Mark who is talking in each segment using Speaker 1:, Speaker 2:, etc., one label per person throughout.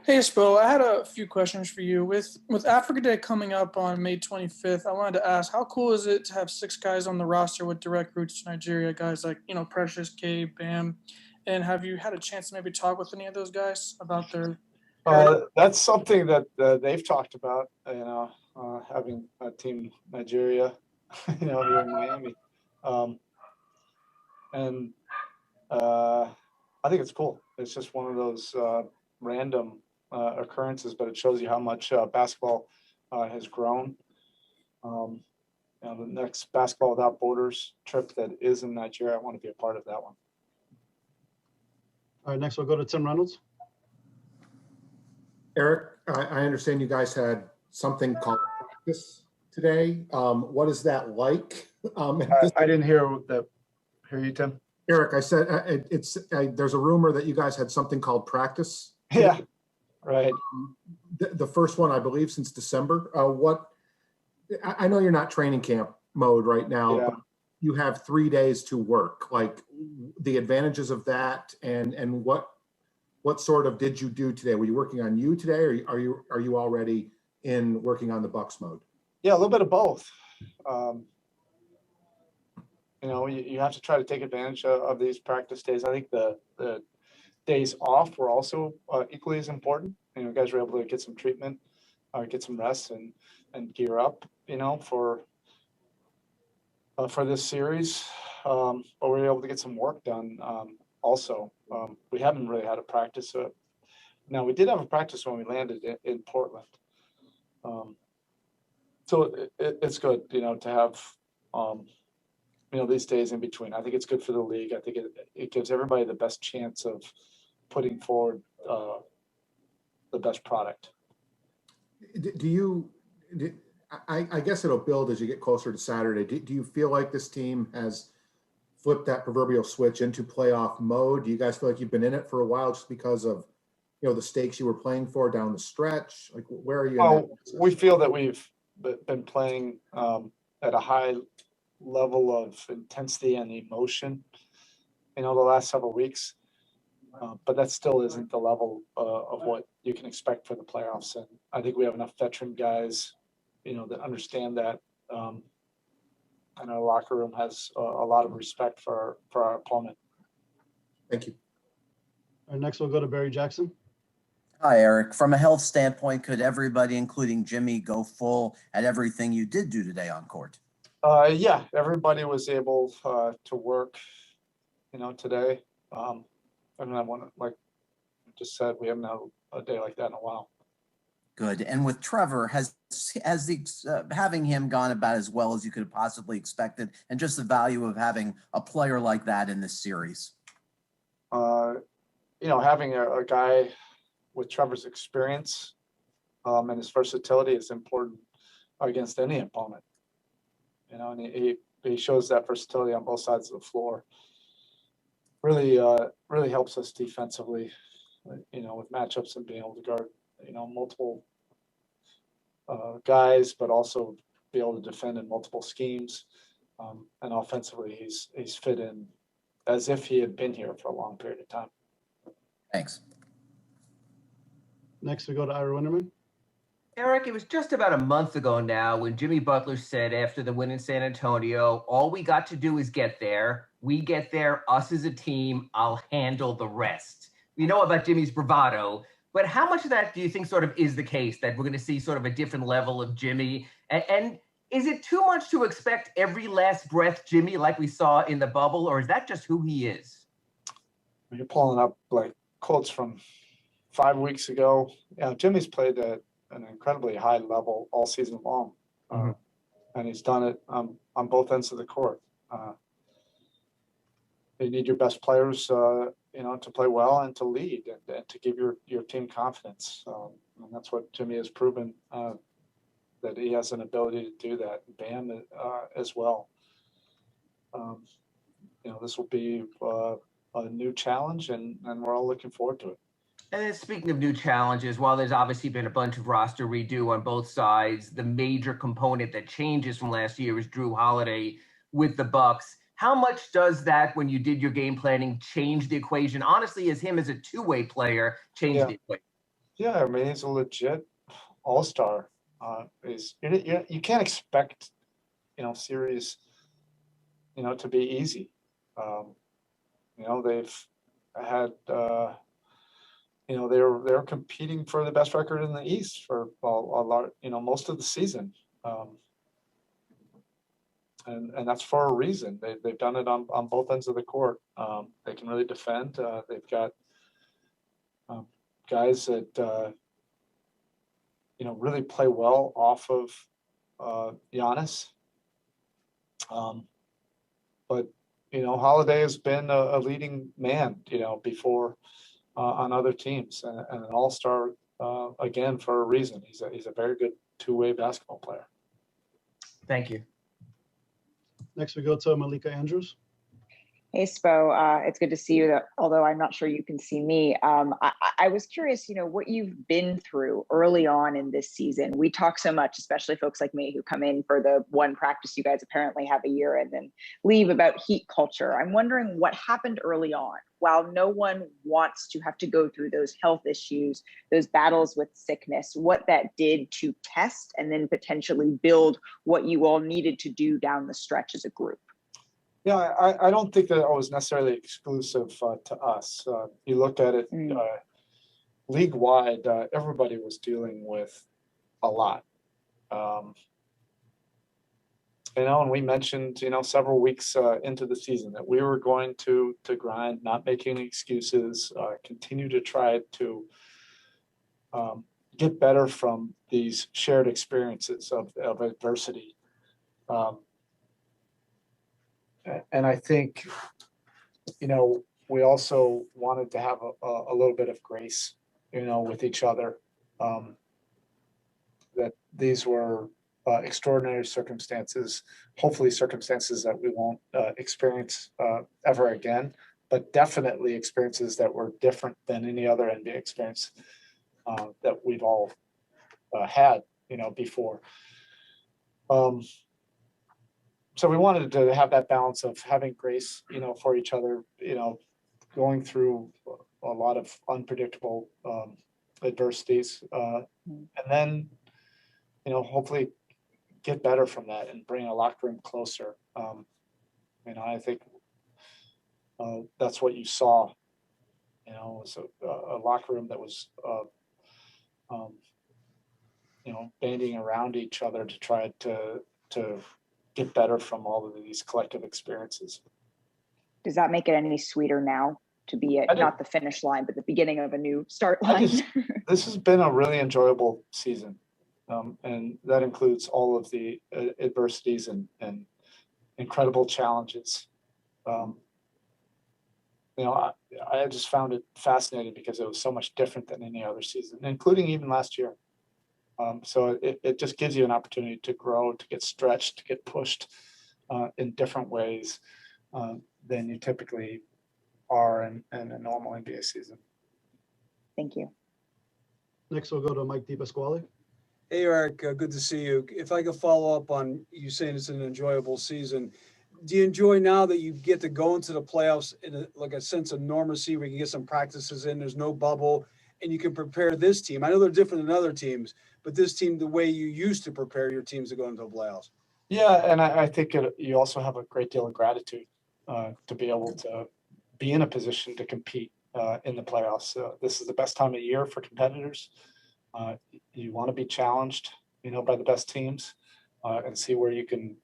Speaker 1: Hey, Spo, I had a few questions for you. With Africa Day coming up on May 25th, I wanted to ask, how cool is it to have six guys on the roster with direct roots to Nigeria, guys like, Precious, K, Bam, and have you had a chance to maybe talk with any of those guys about their
Speaker 2: That's something that they've talked about, having a team Nigeria, here in Miami. And I think it's cool. It's just one of those random occurrences, but it shows you how much basketball has grown. The next Basketball Without Borders trip that is in Nigeria, I want to be a part of that one.
Speaker 3: All right, next we'll go to Tim Reynolds.
Speaker 4: Erik, I understand you guys had something called practice today. What is that like?
Speaker 2: I didn't hear you, Tim.
Speaker 4: Erik, I said there's a rumor that you guys had something called practice.
Speaker 2: Yeah, right.
Speaker 4: The first one, I believe, since December. I know you're not training camp mode right now,
Speaker 2: Yeah.
Speaker 4: but you have 3 days to work. Like the advantages of that, and what sort of did you do today? Were you working on you today, or are you already in working on the Bucks mode?
Speaker 2: Yeah, a little bit of both. You have to try to take advantage of these practice days. I think the days off were also equally as important. Guys were able to get some treatment, get some rest, and gear up, for this series. But we were able to get some work done. Also, we haven't really had a practice. Now we did have a practice when we landed in Portland. So it's good, to have, these days in between. I think it's good for the league. I think it gives everybody the best chance of putting forward the best product.
Speaker 4: I guess it'll build as you get closer to Saturday. Do you feel like this team has flipped that proverbial switch into playoff mode? Do you guys feel like you've been in it for a while just because of, the stakes you were playing for down the stretch? Like, where are you?
Speaker 2: Well, we feel that we've been playing at a high level of intensity and emotion, the last several weeks. But that still isn't the level of what you can expect for the playoffs. And I think we have enough veteran guys, that understand that. And our locker room has a lot of respect for our opponent.
Speaker 4: Thank you.
Speaker 3: All right, next we'll go to Barry Jackson.
Speaker 5: Hi, Erik. From a health standpoint, could everybody, including Jimmy, go full at everything you did do today on court?
Speaker 2: Yeah, everybody was able to work, today. And I want to, like I just said, we haven't had a day like that in a while.
Speaker 5: Good. And with Trevor, has having him gone about as well as you could have possibly expected, and just the value of having a player like that in this series?
Speaker 2: Having a guy with Trevor's experience and his versatility is important against any opponent. And he shows that versatility on both sides of the floor. Really helps us defensively, with matchups and being able to guard, multiple guys, but also be able to defend in multiple schemes. And offensively, he's fit in as if he had been here for a long period of time.
Speaker 5: Thanks.
Speaker 3: Next we go to Ira Winderman.
Speaker 6: Erik, it was just about a month ago now when Jimmy Butler said after the win in San Antonio, all we got to do is get there. We get there, us as a team, I'll handle the rest. We know about Jimmy's bravado, but how much of that do you think sort of is the case, that we're going to see sort of a different level of Jimmy? And is it too much to expect every last breath Jimmy like we saw in the bubble, or is that just who he is?
Speaker 2: You're pulling up like quotes from 5 weeks ago. Yeah, Jimmy's played at an incredibly high level all season long. And he's done it on both ends of the court. You need your best players, to play well and to lead and to give your team confidence. And that's what Jimmy has proven, that he has an ability to do that. Bam as well. This will be a new challenge, and we're all looking forward to it.
Speaker 6: And then speaking of new challenges, while there's obviously been a bunch of roster redo on both sides, the major component that changes from last year is Drew Holiday with the Bucks. How much does that, when you did your game planning, change the equation? Honestly, as him as a two-way player, change the equation?
Speaker 2: Yeah, I mean, he's a legit all-star. You can't expect, series, to be easy. Um, they've had, they're competing for the best record in the East for a lot, most of the season. And that's for a reason. They've done it on both ends of the court. They can really defend. They've got guys that really play well off of Giannis. But Holiday has been a leading man, before on other teams, and an all-star again for a reason. He's a very good two-way basketball player.
Speaker 6: Thank you.
Speaker 3: Next, we go to Malika Andrews.
Speaker 7: Hey, Spo. It's good to see you, although I'm not sure you can see me. I was curious, what you've been through early on in this season. We talk so much, especially folks like me who come in for the one practice you guys apparently have a year and then leave, about heat culture. I'm wondering what happened early on. While no one wants to have to go through those health issues, those battles with sickness, what that did to test and then potentially build what you all needed to do down the stretch as a group.
Speaker 2: Yeah, I don't think that it was necessarily exclusive to us. You look at it league-wide, everybody was dealing with a lot. And we mentioned, several weeks into the season that we were going to grind, not make any excuses, continue to try to get better from these shared experiences of adversity. And I think, we also wanted to have a little bit of grace, with each other. That these were extraordinary circumstances, hopefully circumstances that we won't experience ever again, but definitely experiences that were different than any other NBA experience that we've all had, before. So we wanted to have that balance of having grace, for each other, going through a lot of unpredictable adversities, and then, hopefully get better from that and bring a locker room closer. I think that's what you saw. Was a locker room that was, banding around each other to try to get better from all of these collective experiences.
Speaker 7: Does that make it any sweeter now to be at not the finish line, but the beginning of a new start line?
Speaker 2: This has been a really enjoyable season. And that includes all of the adversities and incredible challenges. I just found it fascinating because it was so much different than any other season, including even last year. So it just gives you an opportunity to grow, to get stretched, to get pushed in different ways than you typically are in a normal NBA season.
Speaker 7: Thank you.
Speaker 3: Next, we'll go to Mike DePasquale.
Speaker 8: Hey, Eric, good to see you. If I could follow up on you saying it's an enjoyable season, do you enjoy now that you get to go into the playoffs in a sense of normalcy where you can get some practices in, there's no bubble, and you can prepare this team? I know they're different than other teams, but this team, the way you used to prepare your teams to go into the playoffs.
Speaker 2: Yeah, and I think you also have a great deal of gratitude to be able to be in a position to compete in the playoffs. This is the best time of year for competitors. You want to be challenged, by the best teams and see where you can,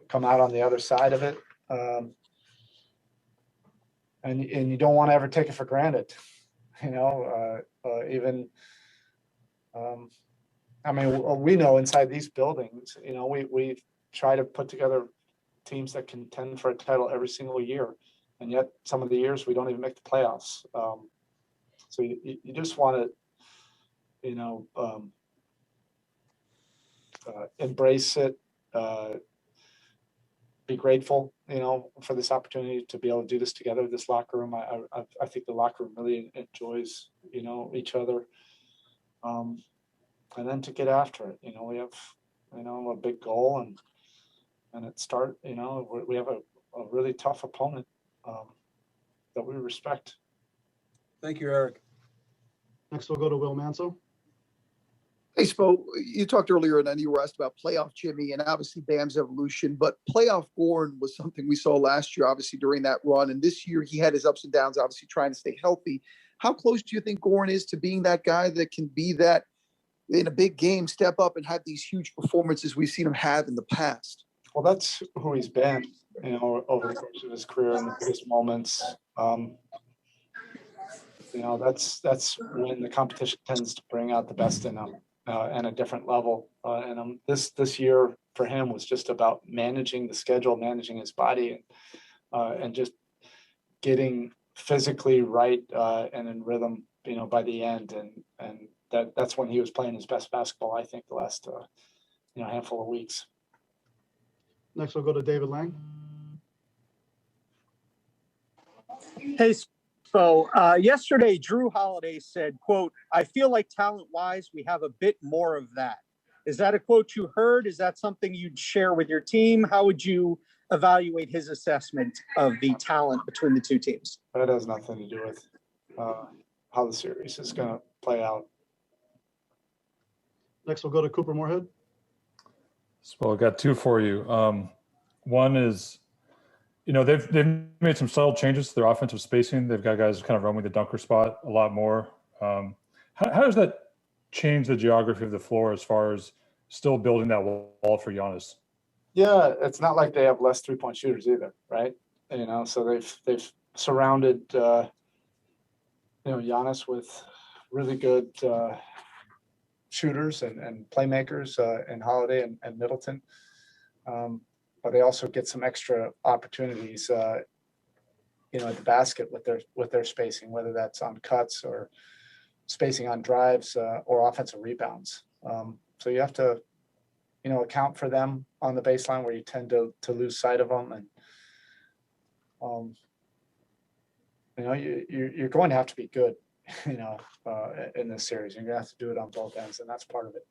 Speaker 2: come out on the other side of it. And you don't want to ever take it for granted, even. We know inside these buildings, we try to put together teams that contend for a title every single year, and yet some of the years we don't even make the playoffs. So you just want to, embrace it, be grateful, for this opportunity to be able to do this together. This locker room, I think the locker room really enjoys, each other. And then to get after it, we have, a big goal and it start, we have a really tough opponent that we respect.
Speaker 8: Thank you, Eric.
Speaker 3: Next, we'll go to Will Manso.
Speaker 9: Hey, Spo, you talked earlier and then you were asked about playoff Jimmy and obviously Bam's evolution, but playoff Gordon was something we saw last year, obviously during that run. And this year he had his ups and downs, obviously trying to stay healthy. How close do you think Gordon is to being that guy that can be that in a big game, step up and have these huge performances we've seen him have in the past?
Speaker 2: Well, that's who he's been, over the course of his career in the biggest moments. That's when the competition tends to bring out the best in him and a different level. And this year for him was just about managing the schedule, managing his body, and just getting physically right and in rhythm, by the end. And that's when he was playing his best basketball, I think, the last handful of weeks.
Speaker 3: Next, we'll go to David Lang.
Speaker 10: Hey, so yesterday, Drew Holiday said, quote, "I feel like talent-wise, we have a bit more of that." Is that a quote you heard? Is that something you'd share with your team? How would you evaluate his assessment of the talent between the two teams?
Speaker 2: That has nothing to do with how the series is going to play out.
Speaker 3: Next, we'll go to Cooper Moorhead.
Speaker 11: So I got two for you. One is, they've made some subtle changes to their offensive spacing. They've got guys kind of roaming the dunker spot a lot more. How does that change the geography of the floor as far as still building that wall for Giannis?
Speaker 2: Yeah, it's not like they have less 3-point shooters either, right? So they've surrounded Giannis with really good shooters and playmakers in Holiday and Middleton. But they also get some extra opportunities, at the basket with their spacing, whether that's on cuts or spacing on drives or offensive rebounds. So you have to, account for them on the baseline where you tend to lose sight of them. And, you're going to have to be good, in this series. You're going to have to do it on both ends, and that's part of it.